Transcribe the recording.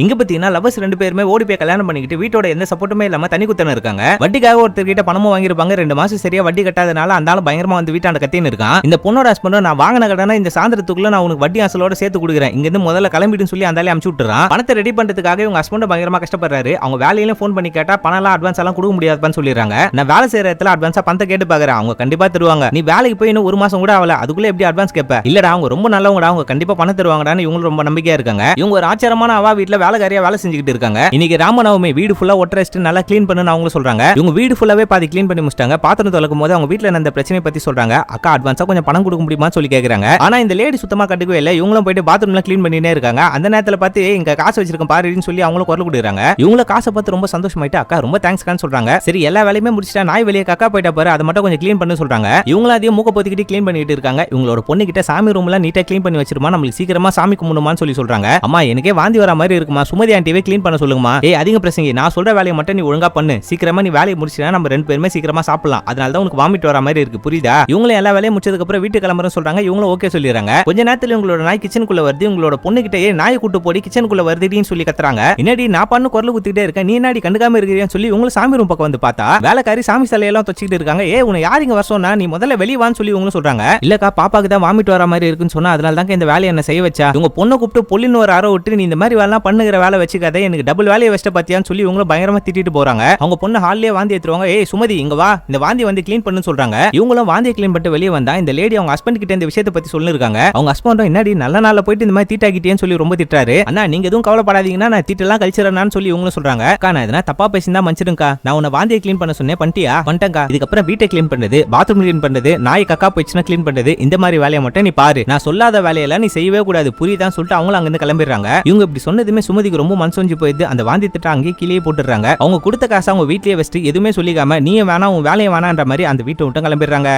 இங்க பாத்தீங்கன்னா லவர்ஸ் 2 பேருமே ஓடி போய் கல்யாணம் பண்ணிக்கிட்டு வீட்டோட எந்த சப்போர்ட்டுமே இல்லாம தனி குத்தன இருக்காங்க. வட்டிக்காக ஒருத்தர் கிட்ட பணமும் வாங்கிருப்பாங்க. 2 மாசம் சரியா வட்டி கட்டாதனால அந்த ஆளு பயங்கரமா வந்து வீட்டாண்ட கத்தின்னு இருக்கான். இந்த பொண்ணோட ஹஸ்பண்ட் நான் வாங்கின கடனை இந்த சாயந்தரத்துக்குள்ள நான் உனக்கு வட்டி அசலோட சேர்த்து கொடுக்குறேன், இங்க இருந்து முதல்ல கிளம்பிடுன்னு சொல்லி அந்த ஆளே அனுப்பிச்சு விட்டுறான். பணத்தை ரெடி பண்றதுக்காக இவங்க ஹஸ்பண்ட் பயங்கரமா கஷ்டப்படுறாரு. அவங்க வேலையில போன் பண்ணி கேட்டா பணம் அட்வான்ஸ் எல்லாம் கொடுக்க முடியாதுன்னு சொல்லிடுறாங்க. நான் வேலை செய்யற இடத்துல அட்வான்ஸா பணத்தை கேட்டு பாக்குறேன், அவங்க கண்டிப்பா தருவாங்க. நீ வேலைக்கு போய் இன்னும் 1 மாசம் கூட ஆகல, அதுக்குள்ள எப்படி அட்வான்ஸ் கேட்ப? இல்லடா அவங்க ரொம்ப நல்லவங்கடா, அவங்க கண்டிப்பா பணம் தருவாங்கடான்னு இவங்க ரொம்ப நம்பிக்கையா இருக்காங்க. இவங்க ஒரு ஆச்சரியமான அவா வீட்டுல வேலைக்காரியா வேலை செஞ்சுக்கிட்டு இருக்காங்க. இன்னைக்கு ராமநவமி, வீடு ஃபுல்லா ஒட்டரஸ்ட் நல்லா கிளீன் பண்ணுன்னு அவங்க சொல்றாங்க. இவங்க வீடு ஃபுல்லாவே பாதி கிளீன் பண்ணி முடிச்சிட்டாங்க. பாத்திரம் தொலைக்கும் போது அவங்க வீட்டுல அந்த பிரச்சனை பத்தி சொல்றாங்க. அக்கா அட்வான்ஸா கொஞ்சம் பணம் கொடுக்க முடியுமான்னு சொல்லி கேக்குறாங்க. ஆனா இந்த லேடி சுத்தமா கண்டுக்கவே இல்ல. இவங்களும் போயிட்டு பாத்ரூம்ல கிளீன் பண்ணினே இருக்காங்க. அந்த நேரத்துல பார்த்து இங்க காசு வச்சிருக்கேன் பாருன்னு சொல்லி அவங்களும் குரல் கொடுக்குறாங்க. இவங்கள காசை பார்த்து ரொம்ப சந்தோஷமாயிட்டு அக்கா ரொம்ப தேங்க்ஸ்கான்னு சொல்றாங்க. சரி எல்லா வேலையுமே முடிச்சிட்டா நாய் வெளியே கக்கா போயிட்டா பாரு, அதை மட்டும் கொஞ்சம் கிளீன் பண்ணு சொல்றாங்க. இவங்களும் அதையும் மூக்க பொத்திக்கிட்டு கிளீன் பண்ணிட்டு இருக்காங்க. இவங்களோட பொண்ணு கிட்ட சாமி ரூம்ல நீட்டா கிளீன் பண்ணி வச்சிருமா, நம்மளுக்கு சீக்கிரமா சாமி கும்பிடுமான்னு சொல்லி சொல்றாங்க. அம்மா எனக்கே வாந்தி வர மாதிரி இருக்குமா, சுமதி ஆண்டியே கிளீன் பண்ண சொல்லுங்கம்மா. அதிக பிரசங்கி, நான் சொல்ற வேலையை மட்டும் நீ ஒழுங்கா பண்ணு, சீக்கிரமா நீ வேலையை முடிச்சினா நம்ம 2 பேருமே சீக்கிரமா சாப்பிடலாம், அதனால தான் உனக்கு வாமிட் வர மாதிரி இருக்கு புரியுதா? இவங்களும் எல்லா வேலையும் முடிச்சதுக்கு அப்புறம் வீட்டு கிளம்புறேன்னு சொல்றாங்க. இவங்களும் ஓகே சொல்லிடுறாங்க. கொஞ்ச நேரத்துல உங்களோட நாய் கிச்சனுக்குள்ள வருது. உங்களோட பொண்ணு கிட்ட நாயை கூட்டு போடி கிச்சனுக்குள்ள வருதுன்னு சொல்லி கத்துறாங்க. என்னடி நான் பண்ணு குரல் குத்திட்டே இருக்கேன், நீ நாடி கண்டுக்காம இருக்கிறேன்னு சொல்லி இவங்களும் சாமி ரூம் பக்கம் வந்து பார்த்தா வேலைக்காரி சாமி சிலையெல்லாம் தொச்சிட்டு இருக்காங்க. உன்னை யார் இங்க வரசோன்னா நீ முதல்ல வெளியே வான்னு சொல்லி இவங்களும் சொல்றாங்க. இல்லக்கா பாப்பாக்கு தான் வாமிட் வர மாதிரி இருக்குன்னு சொன்னா அதனால தான் இந்த வேலையை என்ன செய்ய வச்சா, உங்க பொண்ணை கூப்பிட்டு பொல்லின்னு ஒரு அரை விட்டு நீ இந்த மாதிரி வேலை பண்ணுகிற வேலை வச்சுக்காத, எனக்கு டபுள் வேலையை வச்சிட்ட பாத்தியான்னு சொல்லி இவங்களும் பயங்கரமா திட்டிட்டு போறாங்க. அவங்க பொண்ணு ஹால்லேயே வாந்தி எடுத்துருவாங்க. சுமதி இங்க வா, இந்த வாந்தி வந்து கிளீன் பண்ணு சொல்றாங்க. இவங்களும் வாந்தியை கிளீன் பண்ணிட்டு வெளியே வந்தா இந்த லேடி அவங்க ஹஸ்பண்ட் கிட்ட இந்த விஷயத்தை பத்தி சொல்லிருக்காங்க. அவங்க ஹஸ்பண்டும் என்னடி நல்ல நாள்ல போயிட்டு இந்த மாதிரி தீட்டாக்கிட்டேன்னு சொல்லி ரொம்ப திட்டுறாரு. அண்ணா நீங்க எதுவும் கவலைப்படாதீங்கன்னா நான் தீட்டெல்லாம் கழிச்சிடறான்னு சொல்லி இவங்களும் சொல்றாங்க. நான் எதனா தப்பா பேசினா மன்னிச்சிடுங்கக்கா, நான் உன்னை வாந்தியை கிளீன் பண்ண சொன்னேன் பண்ணிட்டியா? பண்ணிட்டேன்க்கா, இதுக்கப்புறம் வீட்டை கிளீன் பண்றது, பாத்ரூம் கிளீன் பண்றது, நாய் கக்கா போயிடுச்சுன்னா கிளீன் பண்றது, இந்த மாதிரி வேலையை மட்டும் நீ பாரு, நான் சொல்லாத வேலையெல்லாம் நீ செய்யவே கூடாது புரியுதான்னு சொல்லிட்டு அவங்களும் அங்கிருந்து கிளம்பிடுறாங்க. இவங்க இப்படி சொன்னதுமே சுமதிக்கு ரொம்ப மனசொஞ்சு போயிடுது. அந்த வாந்தி திட்டம் அங்கேயே கீழே போட்டுறாங்க. அவங்க கொடுத்த காசை அவங்க வீட்லயே வச்சுட்டு எதுவுமே சொல்லிக்காம நீ வேணா உன் வேலையை வேணான்ற மாதிரி அந்த வீட்டை விட்டு கிளம்பிடுறாங்க.